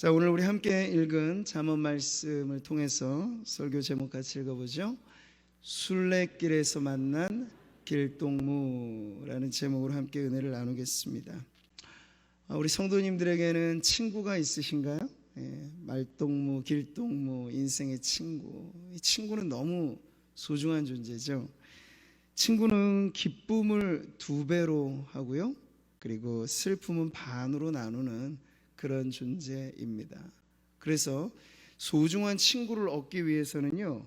자, 오늘 우리 함께 읽은 잠언 말씀을 통해서 설교 제목 같이 읽어보죠. 순례길에서 만난 길동무라는 제목으로 함께 은혜를 나누겠습니다. 우리 성도님들에게는 친구가 있으신가요? 말동무, 길동무, 인생의 친구. 이 친구는 너무 소중한 존재죠. 친구는 기쁨을 2배로 하고요, 그리고 슬픔은 반으로 나누는 그런 존재입니다. 그래서 소중한 친구를 얻기 위해서는요,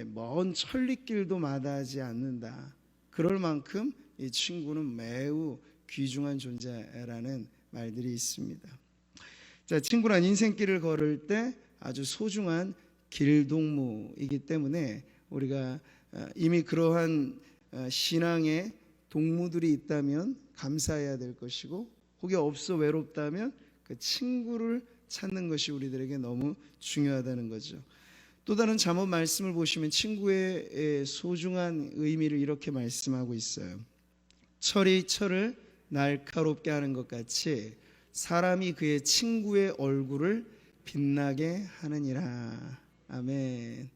먼 천리길도 마다하지 않는다. 그럴 만큼 이 친구는 매우 귀중한 존재라는 말들이 있습니다. 자, 친구란 인생길을 걸을 때 아주 소중한 길동무이기 때문에 우리가 이미 그러한 신앙의 동무들이 있다면 감사해야 될 것이고, 혹이 없어 외롭다면 그 친구를 찾는 것이 우리들에게 너무 중요하다는 거죠. 또 다른 잠언 말씀을 보시면 친구의 소중한 의미를 이렇게 말씀하고 있어요. 철이 철을 날카롭게 하는 것 같이 사람이 그의 친구의 얼굴을 빛나게 하느니라. 아멘.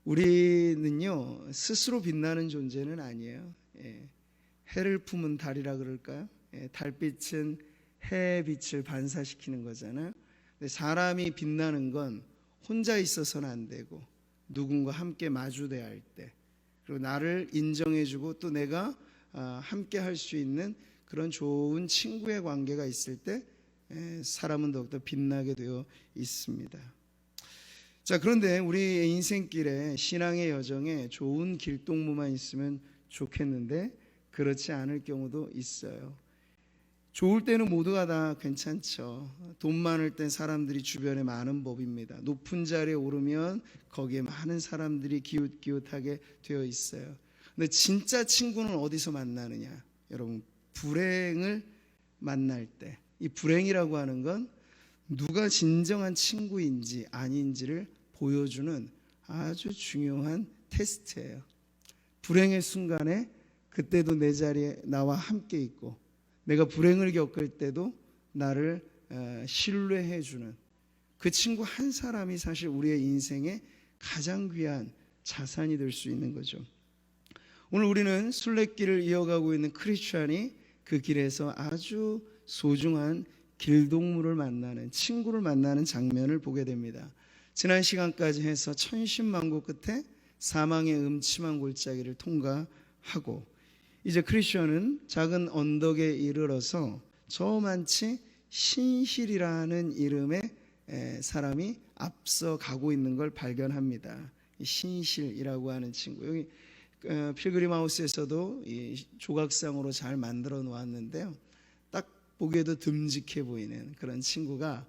우리는요, 스스로 빛나는 존재는 아니에요. 해를 품은 달이라 그럴까요? 달빛은 해의 빛을 반사시키는 거잖아요. 근데 사람이 빛나는 건 혼자 있어서는 안 되고 누군가 함께 마주대야 할 때, 그리고 나를 인정해주고 또 내가 함께 할 수 있는 그런 좋은 친구의 관계가 있을 때 사람은 더욱더 빛나게 되어 있습니다. 자, 그런데 우리 인생길에, 신앙의 여정에 좋은 길동무만 있으면 좋겠는데 그렇지 않을 경우도 있어요. 좋을 때는 모두가 다 괜찮죠. 돈 많을 땐 사람들이 주변에 많은 법입니다. 높은 자리에 오르면 거기에 많은 사람들이 기웃기웃하게 되어 있어요. 근데 진짜 친구는 어디서 만나느냐? 여러분, 불행을 만날 때, 이 불행이라고 하는 건 누가 진정한 친구인지 아닌지를 보여주는 아주 중요한 테스트예요. 불행의 순간에 그때도 내 자리에 나와 함께 있고, 내가 불행을 겪을 때도 나를 신뢰해주는 그 친구 한 사람이 사실 우리의 인생의 가장 귀한 자산이 될 수 있는 거죠. 오늘 우리는 순례길을 이어가고 있는 크리스찬이 그 길에서 아주 소중한 길동무를 만나는, 친구를 만나는 장면을 보게 됩니다. 지난 시간까지 해서 천신만고 끝에 사망의 음침한 골짜기를 통과하고, 이제 크리스천은 작은 언덕에 이르러서 저만치 신실이라는 이름의 사람이 앞서 가고 있는 걸 발견합니다. 신실이라고 하는 친구, 여기 필그림 하우스에서도 이 조각상으로 잘 만들어 놓았는데요, 딱 보기에도 듬직해 보이는 그런 친구가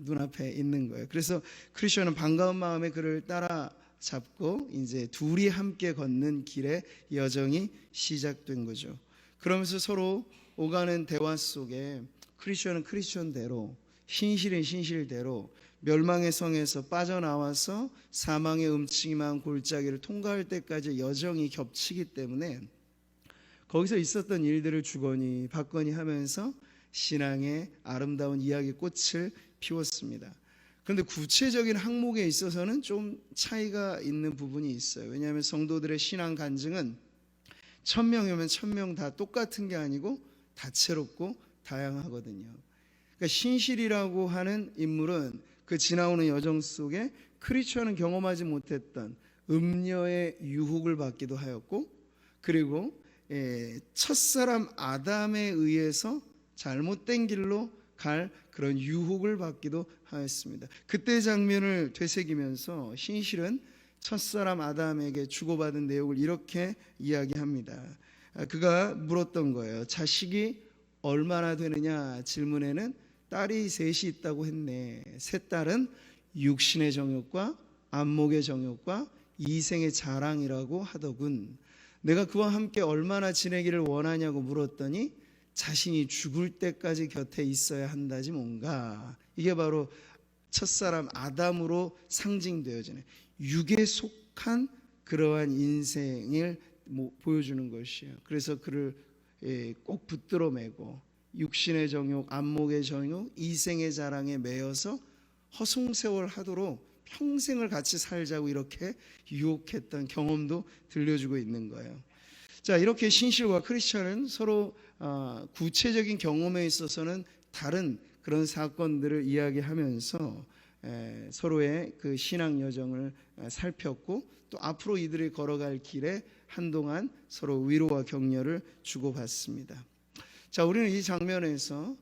눈앞에 있는 거예요. 그래서 크리스천은 반가운 마음에 그를 따라 잡고 이제 둘이 함께 걷는 길의 여정이 시작된 거죠. 그러면서 서로 오가는 대화 속에 크리스천은 크리스천대로, 신실은 신실대로 멸망의 성에서 빠져나와서 사망의 음침한 골짜기를 통과할 때까지 여정이 겹치기 때문에 거기서 있었던 일들을 주거니 받거니 하면서 신앙의 아름다운 이야기 꽃을 피웠습니다. 그런데 구체적인 항목에 있어서는 좀 차이가 있는 부분이 있어요. 왜냐하면 성도들의 신앙 간증은 1000명이면 1000명 다 똑같은 게 아니고 다채롭고 다양하거든요. 그러니까 신실이라고 하는 인물은 그 지나오는 여정 속에 크리스천은 경험하지 못했던 음녀의 유혹을 받기도 하였고, 그리고 첫사람 아담에 의해서 잘못된 길로 갈 그런 유혹을 받기도 하였습니다. 그때 장면을 되새기면서 신실은 첫사람 아담에게 주고받은 내용을 이렇게 이야기합니다. 그가 물었던 거예요. 자식이 얼마나 되느냐 질문에는 딸이 셋이 있다고 했네. 세 딸은 육신의 정욕과 안목의 정욕과 이생의 자랑이라고 하더군. 내가 그와 함께 얼마나 지내기를 원하냐고 물었더니 자신이 죽을 때까지 곁에 있어야 한다지 뭔가. 이게 바로 첫사람 아담으로 상징되어지는 육에 속한 그러한 인생을 보여주는 것이에요. 그래서 그를 꼭 붙들어 매고 육신의 정욕, 안목의 정욕, 이생의 자랑에 매여서 허송세월하도록 평생을 같이 살자고 이렇게 유혹했던 경험도 들려주고 있는 거예요. 자, 이렇게 신실과 크리스천은 서로 구체적인 경험에 있어서는 다른 그런 사건들을 이야기하면서 서로의 그 신앙 여정을 살폈고, 또 앞으로 이들이 걸어갈 길에 한동안 서로 위로와 격려를 주고받습니다. 자, 우리는 이 장면에서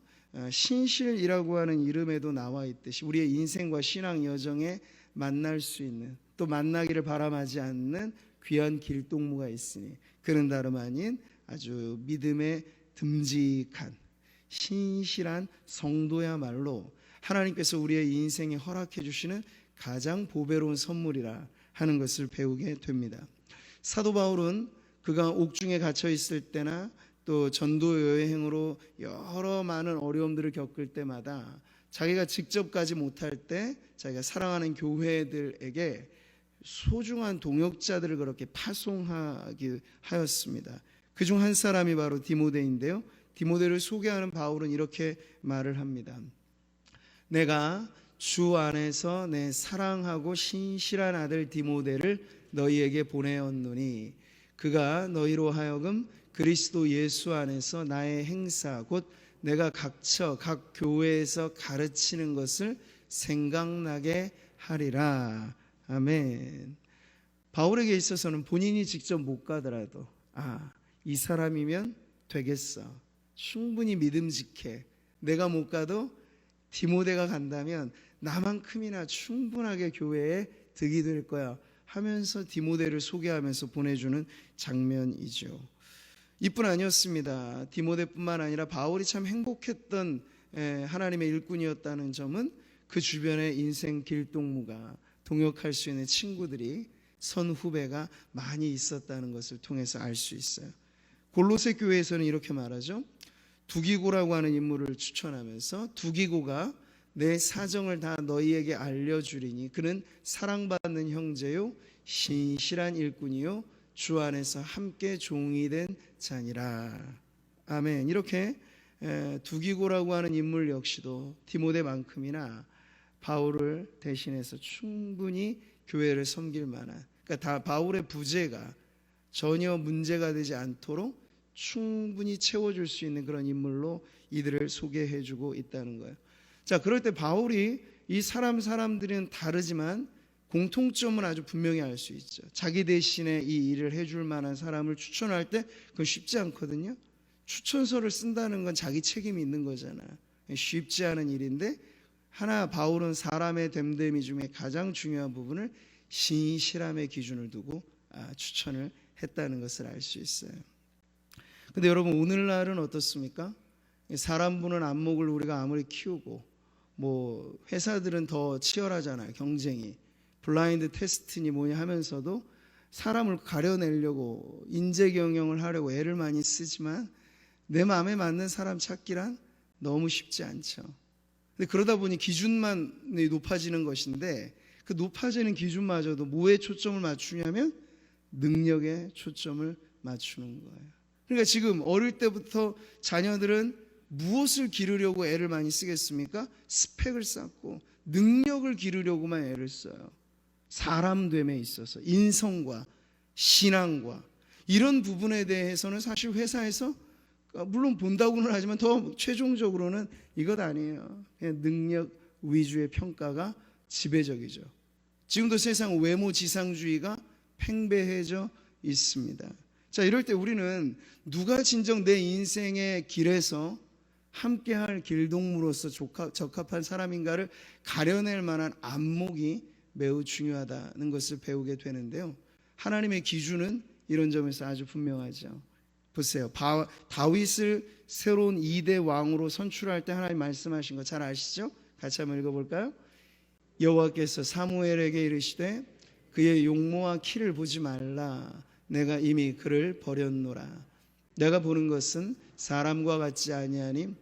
신실이라고 하는 이름에도 나와 있듯이 우리의 인생과 신앙 여정에 만날 수 있는, 또 만나기를 바람하지 않는 귀한 길동무가 있으니 그는 다름 아닌 아주 믿음에 듬직한 신실한 성도야말로 하나님께서 우리의 인생에 허락해 주시는 가장 보배로운 선물이라 하는 것을 배우게 됩니다. 사도 바울은 그가 옥중에 갇혀 있을 때나 또 전도 여행으로 여러 많은 어려움들을 겪을 때마다 자기가 직접 가지 못할 때 자기가 사랑하는 교회들에게 소중한 동역자들을 그렇게 파송하기 하였습니다. 그중 한 사람이 바로 디모데인데요, 디모데를 소개하는 바울은 이렇게 말을 합니다. 내가 주 안에서 내 사랑하고 신실한 아들 디모데를 너희에게 보내었노니 그가 너희로 하여금 그리스도 예수 안에서 나의 행사 곧 내가 각처 각 교회에서 가르치는 것을 생각나게 하리라. 아멘. 바울에게 있어서는 본인이 직접 못 가더라도 이 사람이면 되겠어, 충분히 믿음직해, 내가 못 가도 디모데가 간다면 나만큼이나 충분하게 교회에 득이 될 거야 하면서 디모데를 소개하면서 보내주는 장면이죠. 이뿐 아니었습니다. 디모데뿐만 아니라 바울이 참 행복했던 하나님의 일꾼이었다는 점은 그 주변에 인생 길동무가, 동역할 수 있는 친구들이, 선후배가 많이 있었다는 것을 통해서 알 수 있어요. 골로새 교회에서는 이렇게 말하죠. 두기고라고 하는 인물을 추천하면서 두기고가 내 사정을 다 너희에게 알려주리니 그는 사랑받는 형제요 신실한 일꾼이요 주 안에서 함께 종이 된 자니라. 아멘. 이렇게 두기고라고 하는 인물 역시도 디모데만큼이나 바울을 대신해서 충분히 교회를 섬길 만한, 그러니까 다 바울의 부재가 전혀 문제가 되지 않도록 충분히 채워줄 수 있는 그런 인물로 이들을 소개해주고 있다는 거예요. 자, 그럴 때 바울이 이 사람들은 다르지만 공통점은 아주 분명히 알 수 있죠. 자기 대신에 이 일을 해줄 만한 사람을 추천할 때 그건 쉽지 않거든요. 추천서를 쓴다는 건 자기 책임이 있는 거잖아. 쉽지 않은 일인데 바울은 사람의 됨됨이 중에 가장 중요한 부분을 신실함의 기준을 두고 추천을 했다는 것을 알 수 있어요. 근데 여러분, 오늘날은 어떻습니까? 사람 보는 안목을 우리가 아무리 키우고 회사들은 더 치열하잖아요, 경쟁이. 블라인드 테스트니 뭐냐 하면서도 사람을 가려내려고 인재 경영을 하려고 애를 많이 쓰지만 내 마음에 맞는 사람 찾기란 너무 쉽지 않죠. 근데 그러다 보니 기준만 높아지는 것인데 그 높아지는 기준마저도 뭐에 초점을 맞추냐면 능력에 초점을 맞추는 거예요. 그러니까 지금 어릴 때부터 자녀들은 무엇을 기르려고 애를 많이 쓰겠습니까? 스펙을 쌓고 능력을 기르려고만 애를 써요. 사람됨에 있어서 인성과 신앙과 이런 부분에 대해서는 사실 회사에서 물론 본다고는 하지만 더 최종적으로는 이것 아니에요. 그냥 능력 위주의 평가가 지배적이죠. 지금도 세상 외모지상주의가 팽배해져 있습니다. 자, 이럴 때 우리는 누가 진정 내 인생의 길에서 함께할 길동무로서 적합한 사람인가를 가려낼 만한 안목이 매우 중요하다는 것을 배우게 되는데요. 하나님의 기준은 이런 점에서 아주 분명하죠. 보세요. 다윗을 새로운 2대 왕으로 선출할 때 하나님 말씀하신 거 잘 아시죠? 같이 한번 읽어볼까요? 여호와께서 사무엘에게 이르시되 그의 용모와 키를 보지 말라. 내가 이미 그를 버렸노라. 내가 보는 것은 사람과 같지 아니하니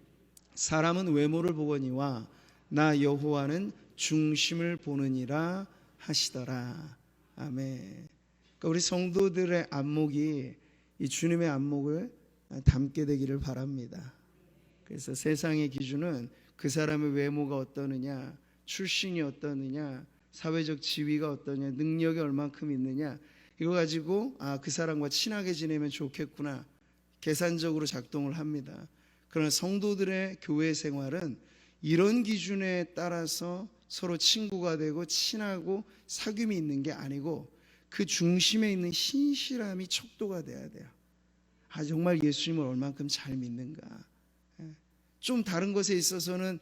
사람은 외모를 보거니와 나 여호와는 중심을 보느니라 하시더라. 아멘. 그러니까 우리 성도들의 안목이 이 주님의 안목을 담게 되기를 바랍니다. 그래서 세상의 기준은 그 사람의 외모가 어떠느냐, 출신이 어떠느냐, 사회적 지위가 어떠냐, 능력이 얼만큼 있느냐, 이거 가지고 그 사람과 친하게 지내면 좋겠구나, 계산적으로 작동을 합니다. 그러나 성도들의 교회 생활은 이런 기준에 따라서 서로 친구가 되고 친하고 사귐이 있는 게 아니고 그 중심에 있는 신실함이 척도가 돼야 돼요. 정말 예수님을 얼만큼 잘 믿는가. 좀 다른 것에 있어서는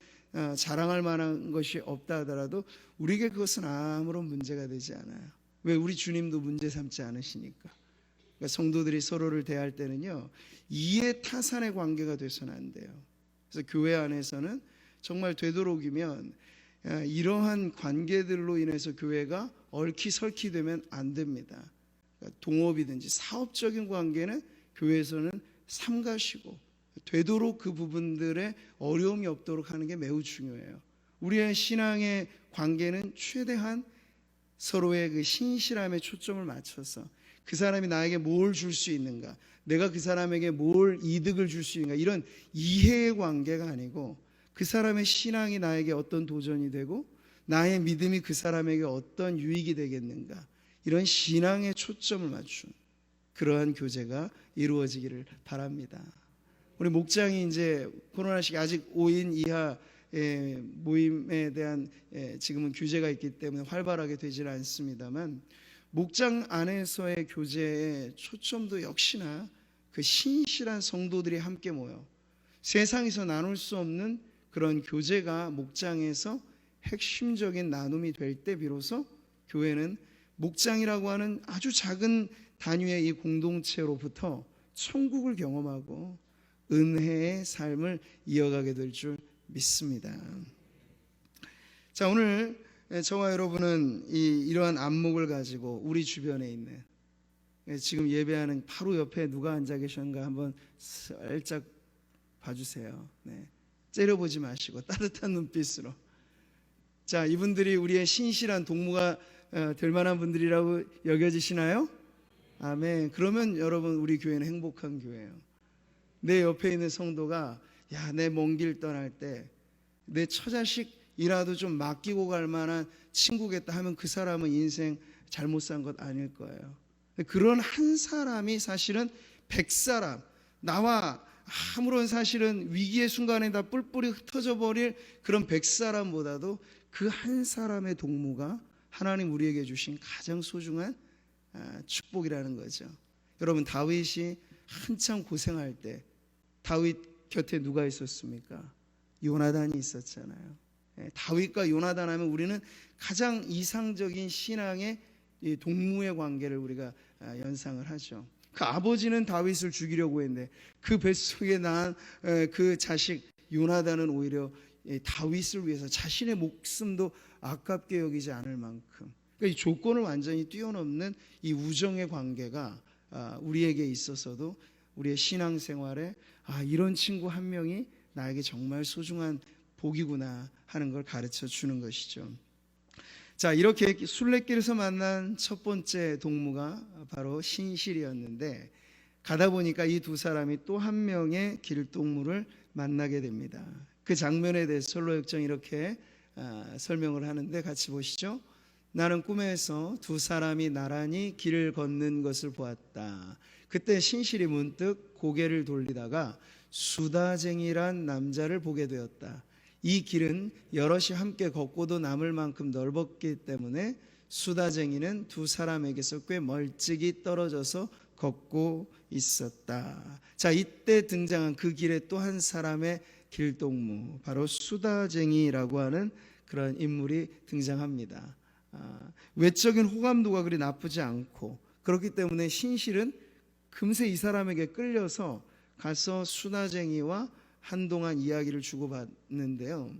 자랑할 만한 것이 없다 하더라도 우리에게 그것은 아무런 문제가 되지 않아요. 왜? 우리 주님도 문제 삼지 않으시니까. 그러니까 성도들이 서로를 대할 때는요, 이해타산의 관계가 돼서는 안 돼요. 그래서 교회 안에서는 정말 되도록이면 이러한 관계들로 인해서 교회가 얽히설키되면 안 됩니다. 그러니까 동업이든지 사업적인 관계는 교회에서는 삼가시고 되도록 그 부분들에 어려움이 없도록 하는 게 매우 중요해요. 우리의 신앙의 관계는 최대한 서로의 그 신실함에 초점을 맞춰서 그 사람이 나에게 뭘 줄 수 있는가, 내가 그 사람에게 뭘 이득을 줄 수 있는가, 이런 이해의 관계가 아니고 그 사람의 신앙이 나에게 어떤 도전이 되고 나의 믿음이 그 사람에게 어떤 유익이 되겠는가, 이런 신앙에 초점을 맞춘 그러한 교제가 이루어지기를 바랍니다. 우리 목장이 이제 코로나 시기 아직 5인 이하 모임에 대한 지금은 규제가 있기 때문에 활발하게 되지는 않습니다만, 목장 안에서의 교제의 초점도 역시나 그 신실한 성도들이 함께 모여 세상에서 나눌 수 없는 그런 교제가 목장에서 핵심적인 나눔이 될 때 비로소 교회는 목장이라고 하는 아주 작은 단위의 이 공동체로부터 천국을 경험하고 은혜의 삶을 이어가게 될 줄 믿습니다. 자, 오늘 저와 여러분은 이러한 안목을 가지고 우리 주변에 있는, 지금 예배하는 바로 옆에 누가 앉아 계셨는가 한번 살짝 봐주세요. 네. 째려보지 마시고 따뜻한 눈빛으로. 자, 이분들이 우리의 신실한 동무가 될 만한 분들이라고 여겨지시나요? 아멘. 그러면 여러분, 우리 교회는 행복한 교회예요. 내 옆에 있는 성도가 내 먼 길 떠날 때 내 처자식이라도 좀 맡기고 갈 만한 친구겠다 하면 그 사람은 인생 잘못 산 것 아닐 거예요. 그런 한 사람이 사실은 100사람, 나와 아무런 사실은 위기의 순간에 다 뿔뿔이 흩어져 버릴 그런 100사람보다도 그 한 사람의 동무가 하나님 우리에게 주신 가장 소중한 축복이라는 거죠. 여러분, 다윗이 한참 고생할 때 다윗 곁에 누가 있었습니까? 요나단이 있었잖아요. 다윗과 요나단 하면 우리는 가장 이상적인 신앙의 동무의 관계를 우리가 연상을 하죠. 그 아버지는 다윗을 죽이려고 했는데 그 뱃속에 난 그 자식 요나단은 오히려 다윗을 위해서 자신의 목숨도 아깝게 여기지 않을 만큼, 그러니까 이 조건을 완전히 뛰어넘는 이 우정의 관계가 우리에게 있어서도 우리의 신앙생활에 이런 친구 한 명이 나에게 정말 소중한 복이구나 하는 걸 가르쳐 주는 것이죠. 자, 이렇게 순례길에서 만난 첫 번째 동무가 바로 신실이었는데, 가다 보니까 이 두 사람이 또 한 명의 길동무를 만나게 됩니다. 그 장면에 대해서 설로역정이 이렇게 설명을 하는데 같이 보시죠. 나는 꿈에서 두 사람이 나란히 길을 걷는 것을 보았다. 그때 신실이 문득 고개를 돌리다가 수다쟁이란 남자를 보게 되었다. 이 길은 여럿이 함께 걷고도 남을 만큼 넓었기 때문에 수다쟁이는 두 사람에게서 꽤 멀찍이 떨어져서 걷고 있었다. 자, 이때 등장한 그 길에 또 한 사람의 길동무, 바로 수다쟁이라고 하는 그런 인물이 등장합니다. 외적인 호감도가 그리 나쁘지 않고, 그렇기 때문에 신실은 금세 이 사람에게 끌려서 가서 수다쟁이와 한동안 이야기를 주고받는데요.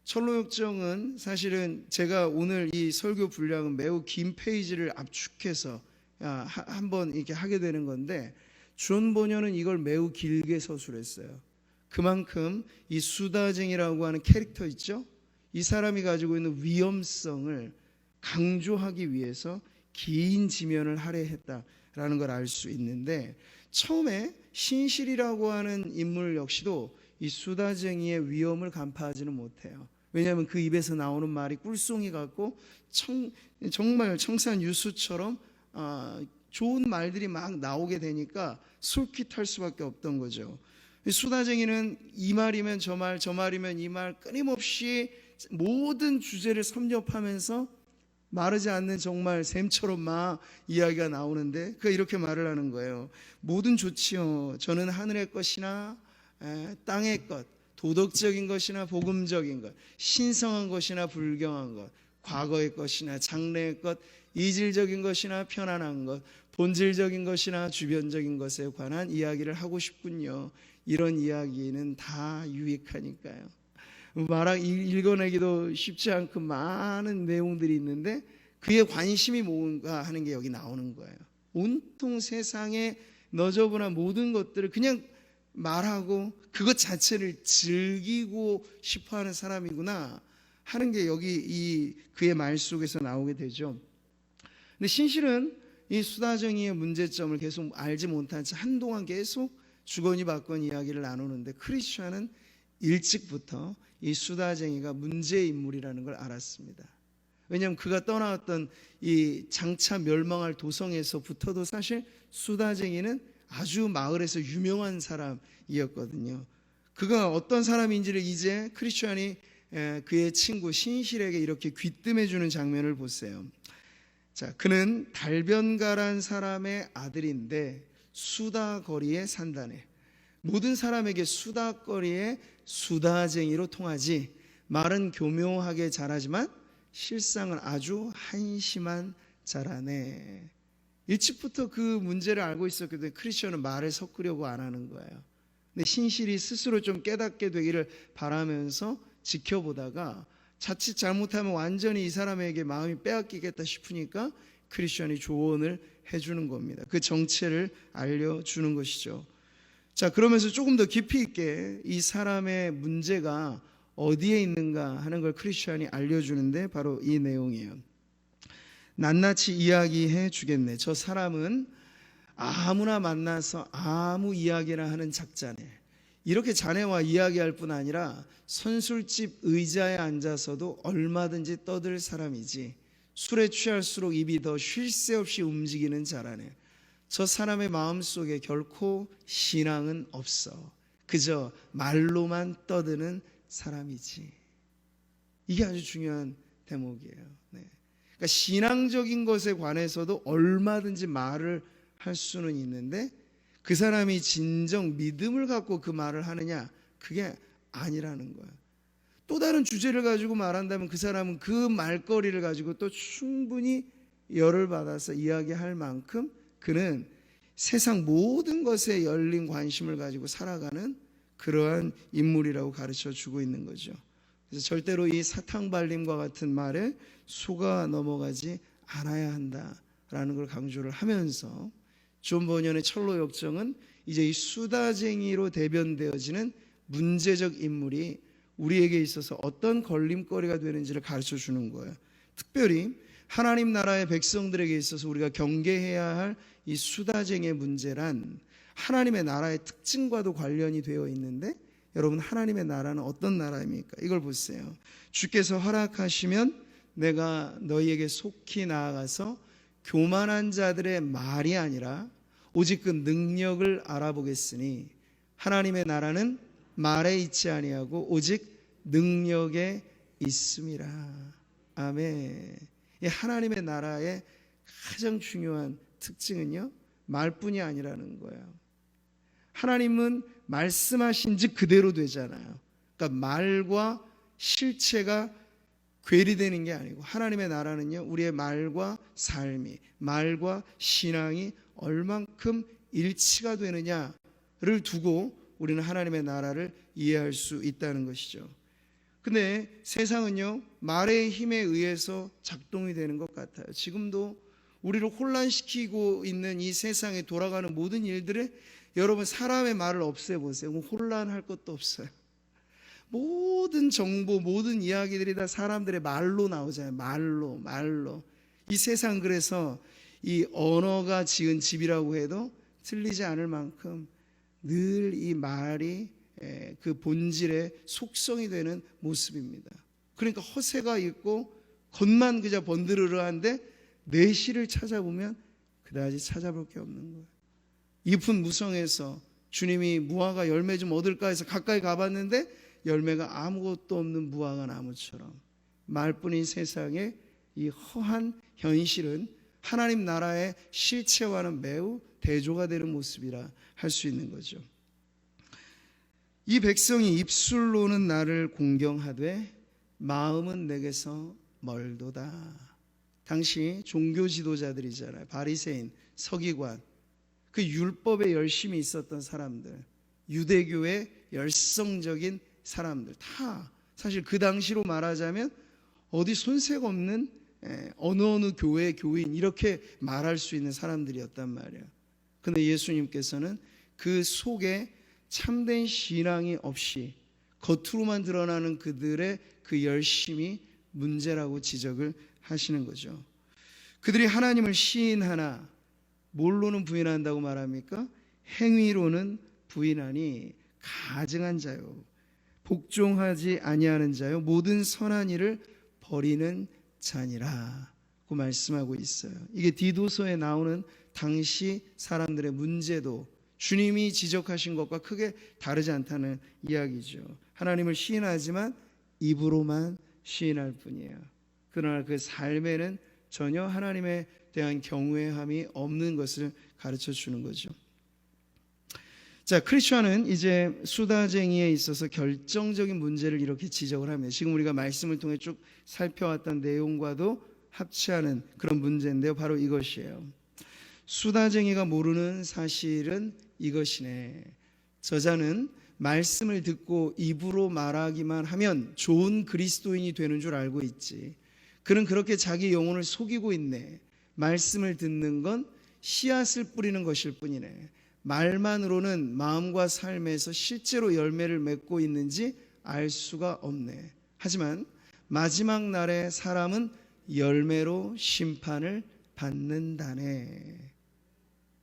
철로역정은 사실은 제가 오늘 이 설교 분량은 매우 긴 페이지를 압축해서 한번 이렇게 하게 되는 건데, 존 보녀는 이걸 매우 길게 서술했어요. 그만큼 이 수다쟁이라고 하는 캐릭터 있죠? 이 사람이 가지고 있는 위험성을 강조하기 위해서 긴 지면을 할애했다라는 걸 알 수 있는데, 처음에 신실이라고 하는 인물 역시도 이 수다쟁이의 위험을 간파하지는 못해요. 왜냐하면 그 입에서 나오는 말이 꿀송이 같고 정말 청산 유수처럼 좋은 말들이 막 나오게 되니까 솔깃할 수밖에 없던 거죠. 수다쟁이는 이 말이면 저 말, 저 말이면 이 말, 끊임없이 모든 주제를 섭렵하면서 마르지 않는 정말 샘처럼 막 이야기가 나오는데 그가 이렇게 말을 하는 거예요. 뭐든 좋지요. 저는 하늘의 것이나 땅의 것, 도덕적인 것이나 복음적인 것, 신성한 것이나 불경한 것, 과거의 것이나 장래의 것, 이질적인 것이나 편안한 것, 본질적인 것이나 주변적인 것에 관한 이야기를 하고 싶군요. 이런 이야기는 다 유익하니까요. 읽어내기도 쉽지 않고 많은 내용들이 있는데 그의 관심이 뭔가 하는 게 여기 나오는 거예요. 온통 세상에 너저분한 모든 것들을 그냥 말하고 그것 자체를 즐기고 싶어하는 사람이구나 하는 게 여기 그의 말 속에서 나오게 되죠. 근데 신실은 이 수다쟁이의 문제점을 계속 알지 못한 채 한동안 계속 주거니 받거니 이야기를 나누는데 크리스천은 일찍부터 이 수다쟁이가 문제의 인물이라는 걸 알았습니다. 왜냐하면 그가 떠나왔던 이 장차 멸망할 도성에서부터도 사실 수다쟁이는 아주 마을에서 유명한 사람이었거든요. 그가 어떤 사람인지를 이제 크리스천이 그의 친구 신실에게 이렇게 귀뜸해주는 장면을 보세요. 자, 그는 달변가란 사람의 아들인데 수다거리에 산다네. 모든 사람에게 수다거리에 수다쟁이로 통하지. 말은 교묘하게 잘하지만 실상은 아주 한심한 자라네. 일찍부터 그 문제를 알고 있었기 때문에 크리스천은 말을 섞으려고 안 하는 거예요. 근데 신실이 스스로 좀 깨닫게 되기를 바라면서 지켜보다가 자칫 잘못하면 완전히 이 사람에게 마음이 빼앗기겠다 싶으니까 크리스천이 조언을 해주는 겁니다. 그 정체를 알려주는 것이죠. 자, 그러면서 조금 더 깊이 있게 이 사람의 문제가 어디에 있는가 하는 걸 크리스천이 알려주는데 바로 이 내용이에요. 낱낱이 이야기해 주겠네. 저 사람은 아무나 만나서 아무 이야기나 하는 작자네. 이렇게 자네와 이야기할 뿐 아니라 선술집 의자에 앉아서도 얼마든지 떠들 사람이지. 술에 취할수록 입이 더 쉴 새 없이 움직이는 자라네. 저 사람의 마음속에 결코 신앙은 없어. 그저 말로만 떠드는 사람이지. 이게 아주 중요한 대목이에요. 네. 그러니까 신앙적인 것에 관해서도 얼마든지 말을 할 수는 있는데 그 사람이 진정 믿음을 갖고 그 말을 하느냐, 그게 아니라는 거예요. 또 다른 주제를 가지고 말한다면 그 사람은 그 말거리를 가지고 또 충분히 열을 받아서 이야기할 만큼 그는 세상 모든 것에 열린 관심을 가지고 살아가는 그러한 인물이라고 가르쳐 주고 있는 거죠. 그래서 절대로 이 사탕발림과 같은 말에 속아 넘어가지 않아야 한다라는 걸 강조를 하면서 존 버년의 철로 역정은 이제 이 수다쟁이로 대변되어지는 문제적 인물이 우리에게 있어서 어떤 걸림거리가 되는지를 가르쳐 주는 거예요. 특별히 하나님 나라의 백성들에게 있어서 우리가 경계해야 할 이 수다쟁이의 문제란 하나님의 나라의 특징과도 관련이 되어 있는데 여러분, 하나님의 나라는 어떤 나라입니까? 이걸 보세요. 주께서 허락하시면 내가 너희에게 속히 나아가서 교만한 자들의 말이 아니라 오직 그 능력을 알아보겠으니 하나님의 나라는 말에 있지 아니하고 오직 능력에 있음이라. 아멘. 이 하나님의 나라의 가장 중요한 특징은요, 말뿐이 아니라는 거예요. 하나님은 말씀하신 즉 그대로 되잖아요. 그러니까 말과 실체가 괴리되는 게 아니고 하나님의 나라는요, 우리의 말과 삶이, 말과 신앙이 얼만큼 일치가 되느냐를 두고 우리는 하나님의 나라를 이해할 수 있다는 것이죠. 근데 세상은요, 말의 힘에 의해서 작동이 되는 것 같아요. 지금도 우리를 혼란시키고 있는 이 세상에 돌아가는 모든 일들에 여러분, 사람의 말을 없애보세요. 혼란할 것도 없어요. 모든 정보, 모든 이야기들이 다 사람들의 말로 나오잖아요. 말로. 이 세상, 그래서 이 언어가 지은 집이라고 해도 틀리지 않을 만큼 늘 이 말이 그 본질의 속성이 되는 모습입니다. 그러니까 허세가 있고 겉만 그저 번드르르한데 내실을 찾아보면 그다지 찾아볼 게 없는 거예요. 잎은 무성해서 주님이 무화과 열매 좀 얻을까 해서 가까이 가봤는데 열매가 아무것도 없는 무화과 나무처럼 말뿐인 세상에 이 허한 현실은 하나님 나라의 실체와는 매우 대조가 되는 모습이라 할 수 있는 거죠. 이 백성이 입술로는 나를 공경하되 마음은 내게서 멀도다. 당시 종교 지도자들이잖아요. 바리새인, 서기관, 그 율법에 열심히 있었던 사람들, 유대교의 열성적인 사람들 다 사실 그 당시로 말하자면 어디 손색 없는 어느 교회의 교인 이렇게 말할 수 있는 사람들이었단 말이에요. 그런데 예수님께서는 그 속에 참된 신앙이 없이 겉으로만 드러나는 그들의 그 열심이 문제라고 지적을 하시는 거죠. 그들이 하나님을 시인하나 뭘로는 부인한다고 말합니까? 행위로는 부인하니 가증한 자요, 복종하지 아니하는 자요, 모든 선한 일을 버리는 자니라고 말씀하고 있어요. 이게 디도서에 나오는 당시 사람들의 문제도 주님이 지적하신 것과 크게 다르지 않다는 이야기죠. 하나님을 시인하지만 입으로만 시인할 뿐이에요. 그러나 그 삶에는 전혀 하나님에 대한 경외함이 없는 것을 가르쳐 주는 거죠. 자, 크리스천은 이제 수다쟁이에 있어서 결정적인 문제를 이렇게 지적을 합니다. 지금 우리가 말씀을 통해 쭉 살펴왔던 내용과도 합치하는 그런 문제인데요. 바로 이것이에요. 수다쟁이가 모르는 사실은 이것이네. 저자는 말씀을 듣고 입으로 말하기만 하면 좋은 그리스도인이 되는 줄 알고 있지. 그는 그렇게 자기 영혼을 속이고 있네. 말씀을 듣는 건 씨앗을 뿌리는 것일 뿐이네. 말만으로는 마음과 삶에서 실제로 열매를 맺고 있는지 알 수가 없네. 하지만 마지막 날에 사람은 열매로 심판을 받는다네.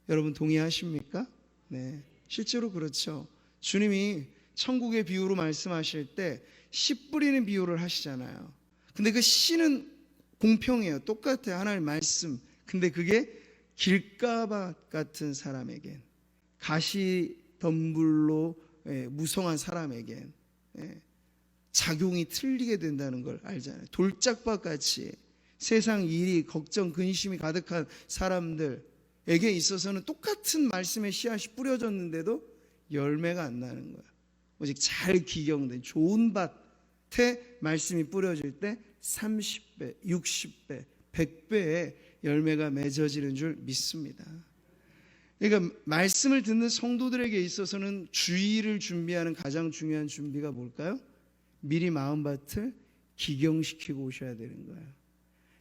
여러분 동의하십니까? 네, 실제로 그렇죠. 주님이 천국의 비유로 말씀하실 때 씨 뿌리는 비유를 하시잖아요. 근데 그 씨는 공평해요. 똑같아요. 하나님의 말씀. 근데 그게 길가밭 같은 사람에겐, 가시덤불로 무성한 사람에겐 작용이 틀리게 된다는 걸 알잖아요. 돌짝밭 같이 세상 일이 걱정 근심이 가득한 사람들에게 있어서는 똑같은 말씀의 씨앗이 뿌려졌는데도 열매가 안 나는 거야. 오직 잘 기경된 좋은 밭에 말씀이 뿌려질 때 30배, 60배, 100배의 열매가 맺어지는 줄 믿습니다. 그러니까 말씀을 듣는 성도들에게 있어서는 주의를 준비하는 가장 중요한 준비가 뭘까요? 미리 마음밭을 기경시키고 오셔야 되는 거예요.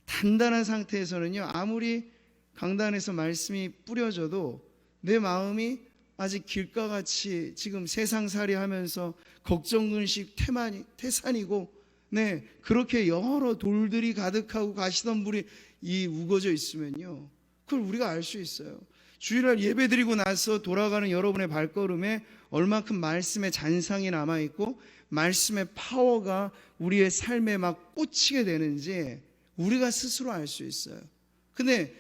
단단한 상태에서는요, 아무리 강단에서 말씀이 뿌려져도 내 마음이 아직 길가같이 지금 세상살이 하면서 걱정근식 태산이고, 네, 그렇게 여러 돌들이 가득하고 가시덤불이 우거져 있으면요, 그걸 우리가 알 수 있어요. 주일날 예배드리고 나서 돌아가는 여러분의 발걸음에 얼마큼 말씀의 잔상이 남아있고 말씀의 파워가 우리의 삶에 막 꽂히게 되는지 우리가 스스로 알 수 있어요. 근데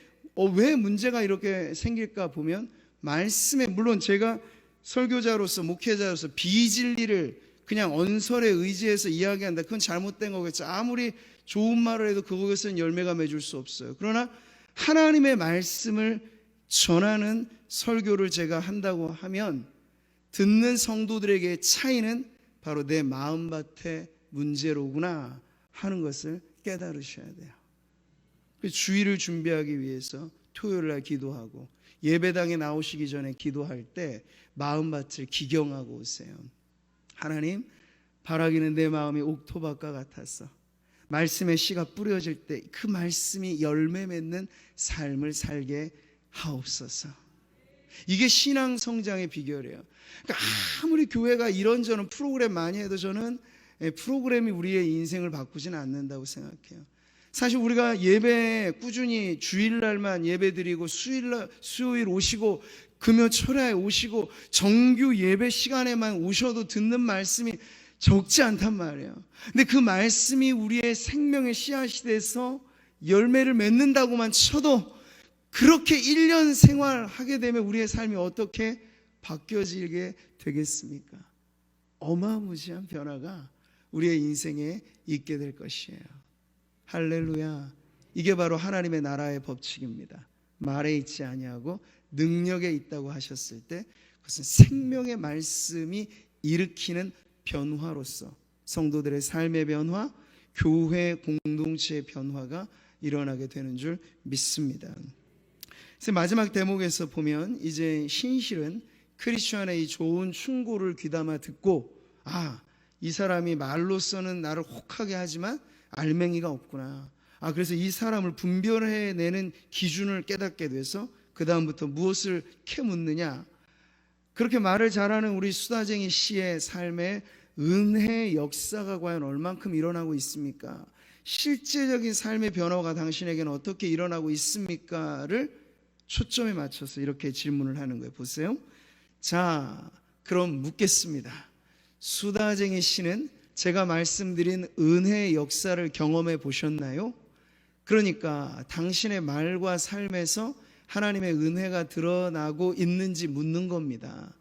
왜 문제가 이렇게 생길까 보면, 말씀에, 물론 제가 설교자로서 목회자로서 비진리를 그냥 언설에 의지해서 이야기한다, 그건 잘못된 거겠죠. 아무리 좋은 말을 해도 그것은 열매가 맺을 수 없어요. 그러나 하나님의 말씀을 전하는 설교를 제가 한다고 하면 듣는 성도들에게 차이는 바로 내 마음밭의 문제로구나 하는 것을 깨달으셔야 돼요. 주일을 준비하기 위해서 토요일날 기도하고 예배당에 나오시기 전에 기도할 때 마음밭을 기경하고 오세요. 하나님, 바라기는 내 마음이 옥토밭과 같아서 말씀의 씨가 뿌려질 때 그 말씀이 열매 맺는 삶을 살게 하옵소서. 이게 신앙 성장의 비결이에요. 그러니까 아무리 교회가 이런저런 프로그램 많이 해도 저는 프로그램이 우리의 인생을 바꾸지는 않는다고 생각해요. 사실 우리가 예배 꾸준히 주일날만 예배 드리고 수요일 오시고 금요철야에 오시고 정규 예배 시간에만 오셔도 듣는 말씀이 적지 않단 말이에요. 근데 그 말씀이 우리의 생명의 씨앗이 돼서 열매를 맺는다고만 쳐도 그렇게 1년 생활하게 되면 우리의 삶이 어떻게 바뀌어지게 되겠습니까? 어마무시한 변화가 우리의 인생에 있게 될 것이에요. 할렐루야. 이게 바로 하나님의 나라의 법칙입니다. 말에 있지 아니하고 능력에 있다고 하셨을 때 그것은 생명의 말씀이 일으키는 변화로서 성도들의 삶의 변화, 교회 공동체의 변화가 일어나게 되는 줄 믿습니다. 그래서 마지막 대목에서 보면 이제 신실은 크리스천의 이 좋은 충고를 귀담아 듣고 이 사람이 말로서는 나를 혹하게 하지만 알맹이가 없구나. 그래서 이 사람을 분별해내는 기준을 깨닫게 돼서 그 다음부터 무엇을 캐묻느냐. 그렇게 말을 잘하는 우리 수다쟁이 씨의 삶에 은혜의 역사가 과연 얼만큼 일어나고 있습니까? 실제적인 삶의 변화가 당신에게는 어떻게 일어나고 있습니까?를 초점에 맞춰서 이렇게 질문을 하는 거예요. 보세요. 자, 그럼 묻겠습니다. 수다쟁이 씨는 제가 말씀드린 은혜의 역사를 경험해 보셨나요? 그러니까 당신의 말과 삶에서 하나님의 은혜가 드러나고 있는지 묻는 겁니다.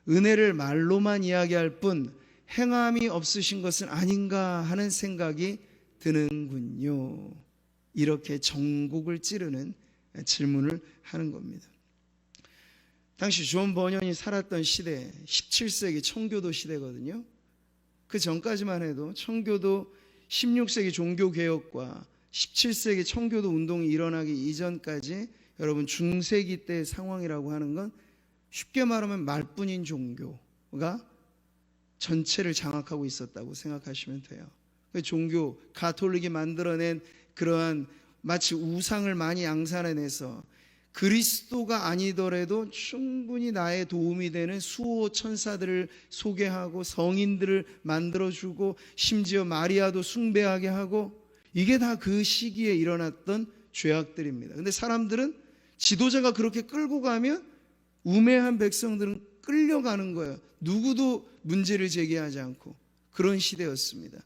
은혜를 말로만 이야기할 뿐 행함이 없으신 것은 아닌가 하는 생각이 드는군요. 이렇게 전곡을 찌르는 질문을 하는 겁니다. 당시 존 버년이 살았던 시대, 17세기 청교도 시대거든요. 그 전까지만 해도 청교도 16세기 종교개혁과 17세기 청교도 운동이 일어나기 이전까지 여러분 중세기 때 상황이라고 하는 건 쉽게 말하면 말뿐인 종교가 전체를 장악하고 있었다고 생각하시면 돼요. 종교, 가톨릭이 만들어낸 그러한 마치 우상을 많이 양산해내서 그리스도가 아니더라도 충분히 나의 도움이 되는 수호 천사들을 소개하고 성인들을 만들어주고 심지어 마리아도 숭배하게 하고 이게 다 그 시기에 일어났던 죄악들입니다. 근데 사람들은 지도자가 그렇게 끌고 가면 우매한 백성들은 끌려가는 거예요. 누구도 문제를 제기하지 않고 그런 시대였습니다.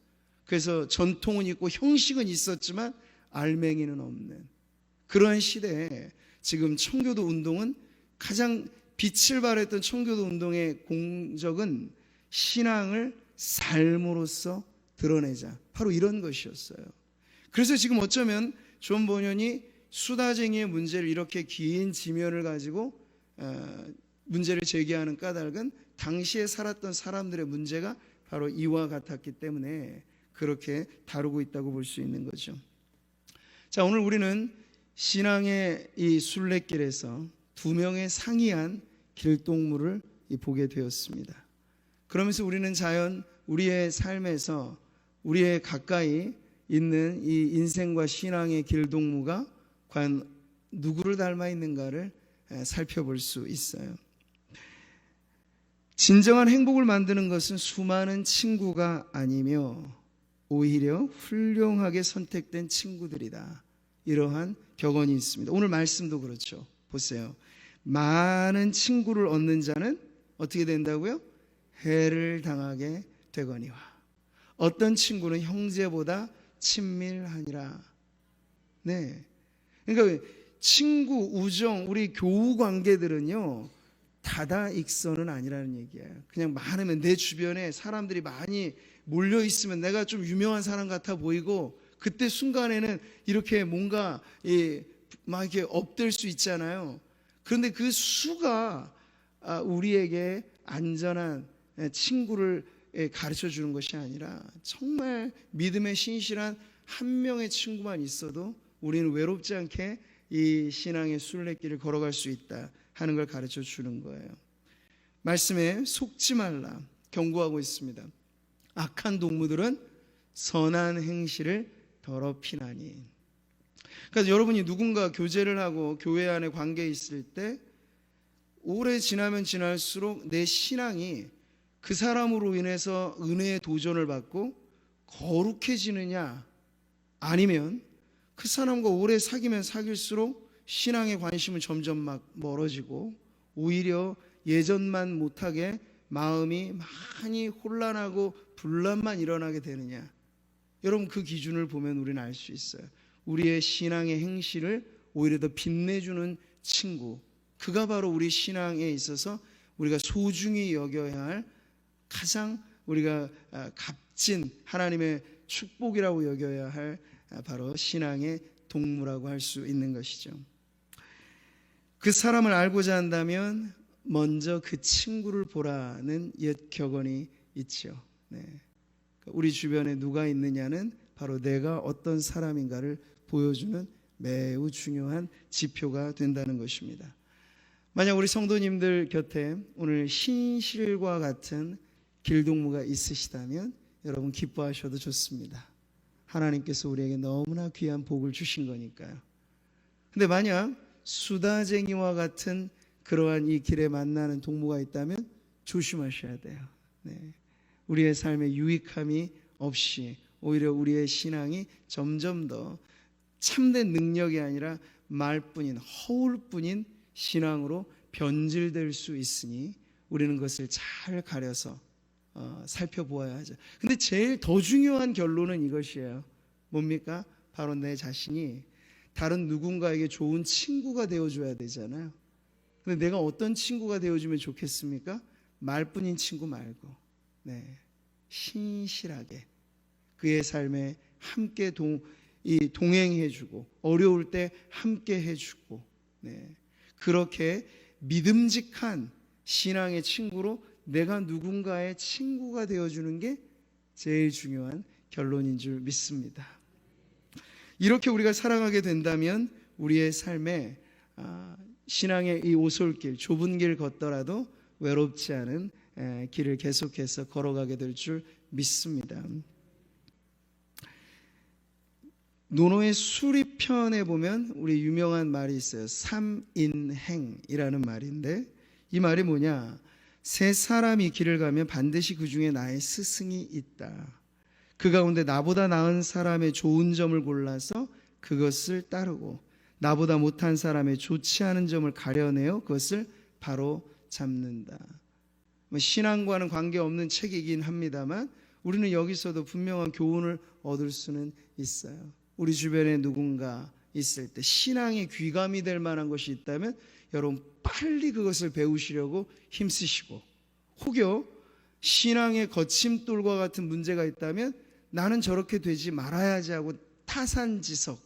그래서 전통은 있고 형식은 있었지만 알맹이는 없는 그러한 시대에 지금 청교도 운동은 가장 빛을 발했던 청교도 운동의 공적은 신앙을 삶으로써 드러내자. 바로 이런 것이었어요. 그래서 지금 어쩌면 존 버년이 수다쟁이의 문제를 이렇게 긴 지면을 가지고 문제를 제기하는 까닭은 당시에 살았던 사람들의 문제가 바로 이와 같았기 때문에 그렇게 다루고 있다고 볼 수 있는 거죠. 자, 오늘 우리는 신앙의 이 순례길에서 두 명의 상이한 길동무를 보게 되었습니다. 그러면서 우리는 자연 우리의 삶에서 우리의 가까이 있는 이 인생과 신앙의 길동무가 과연 누구를 닮아 있는가를 살펴볼 수 있어요. 진정한 행복을 만드는 것은 수많은 친구가 아니며 오히려 훌륭하게 선택된 친구들이다. 이러한 격언이 있습니다. 오늘 말씀도 그렇죠. 보세요. 많은 친구를 얻는 자는 어떻게 된다고요? 해를 당하게 되거니와. 어떤 친구는 형제보다 친밀하니라. 네. 그러니까 친구, 우정, 우리 교우 관계들은요 다다익선은 아니라는 얘기예요. 그냥 많으면 내 주변에 사람들이 많이 몰려 있으면 내가 좀 유명한 사람 같아 보이고 그때 순간에는 이렇게 뭔가 막 이렇게 업될 수 있잖아요. 그런데 그 수가 우리에게 안전한 친구를 가르쳐 주는 것이 아니라 정말 믿음에 신실한 한 명의 친구만 있어도 우리는 외롭지 않게 이 신앙의 순례길을 걸어갈 수 있다 하는 걸 가르쳐 주는 거예요. 말씀에 속지 말라 경고하고 있습니다. 악한 동무들은 선한 행실을 더럽히나니. 그래서 여러분이 누군가 교제를 하고 교회 안에 관계에 있을 때 오래 지나면 지날수록 내 신앙이 그 사람으로 인해서 은혜의 도전을 받고 거룩해지느냐, 아니면 그 사람과 오래 사귀면 사귈수록 신앙의 관심은 점점 막 멀어지고 오히려 예전만 못하게 마음이 많이 혼란하고 분란만 일어나게 되느냐? 여러분, 그 기준을 보면 우리는 알 수 있어요. 우리의 신앙의 행실을 오히려 더 빛내주는 친구, 그가 바로 우리 신앙에 있어서 우리가 소중히 여겨야 할 가장 우리가 값진 하나님의 축복이라고 여겨야 할 바로 신앙의 동무라고 할 수 있는 것이죠. 그 사람을 알고자 한다면 먼저 그 친구를 보라는 옛 격언이 있죠. 네. 우리 주변에 누가 있느냐는 바로 내가 어떤 사람인가를 보여주는 매우 중요한 지표가 된다는 것입니다. 만약 우리 성도님들 곁에 오늘 신실과 같은 길동무가 있으시다면 여러분 기뻐하셔도 좋습니다. 하나님께서 우리에게 너무나 귀한 복을 주신 거니까요. 근데 만약 수다쟁이와 같은 그러한 이 길에 만나는 동무가 있다면 조심하셔야 돼요. 네. 우리의 삶에 유익함이 없이 오히려 우리의 신앙이 점점 더 참된 능력이 아니라 말뿐인 허울뿐인 신앙으로 변질될 수 있으니 우리는 그것을 잘 가려서 살펴보아야 하죠. 근데 제일 더 중요한 결론은 이것이에요. 뭡니까? 바로 내 자신이 다른 누군가에게 좋은 친구가 되어줘야 되잖아요. 근데 내가 어떤 친구가 되어주면 좋겠습니까? 말뿐인 친구 말고, 네, 신실하게 그의 삶에 함께 동행해주고 어려울 때 함께 해주고, 네, 그렇게 믿음직한 신앙의 친구로 내가 누군가의 친구가 되어주는 게 제일 중요한 결론인 줄 믿습니다. 이렇게 우리가 살아가게 된다면 우리의 삶에 신앙의 이 오솔길, 좁은 길 걷더라도 외롭지 않은 길을 계속해서 걸어가게 될 줄 믿습니다. 논어의 수리편에 보면 우리 유명한 말이 있어요. 삼인행이라는 말인데 이 말이 뭐냐? 세 사람이 길을 가면 반드시 그 중에 나의 스승이 있다. 그 가운데 나보다 나은 사람의 좋은 점을 골라서 그것을 따르고 나보다 못한 사람의 좋지 않은 점을 가려내어 그것을 바로 잡는다. 신앙과는 관계없는 책이긴 합니다만 우리는 여기서도 분명한 교훈을 얻을 수는 있어요. 우리 주변에 누군가 있을 때 신앙의 귀감이 될 만한 것이 있다면 여러분 빨리 그것을 배우시려고 힘쓰시고, 혹여 신앙의 거침돌과 같은 문제가 있다면 나는 저렇게 되지 말아야지 하고 타산지석,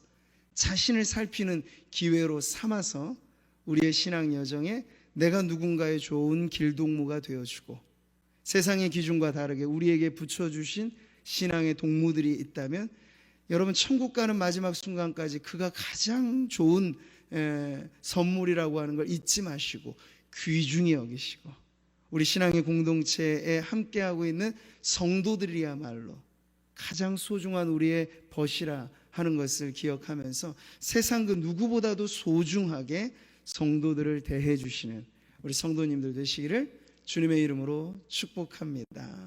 자신을 살피는 기회로 삼아서 우리의 신앙 여정에 내가 누군가의 좋은 길동무가 되어주고 세상의 기준과 다르게 우리에게 붙여주신 신앙의 동무들이 있다면 여러분 천국 가는 마지막 순간까지 그가 가장 좋은 선물이라고 하는 걸 잊지 마시고 귀중히 여기시고 우리 신앙의 공동체에 함께하고 있는 성도들이야말로 가장 소중한 우리의 벗이라 하는 것을 기억하면서 세상 그 누구보다도 소중하게 성도들을 대해 주시는 우리 성도님들 되시기를 주님의 이름으로 축복합니다.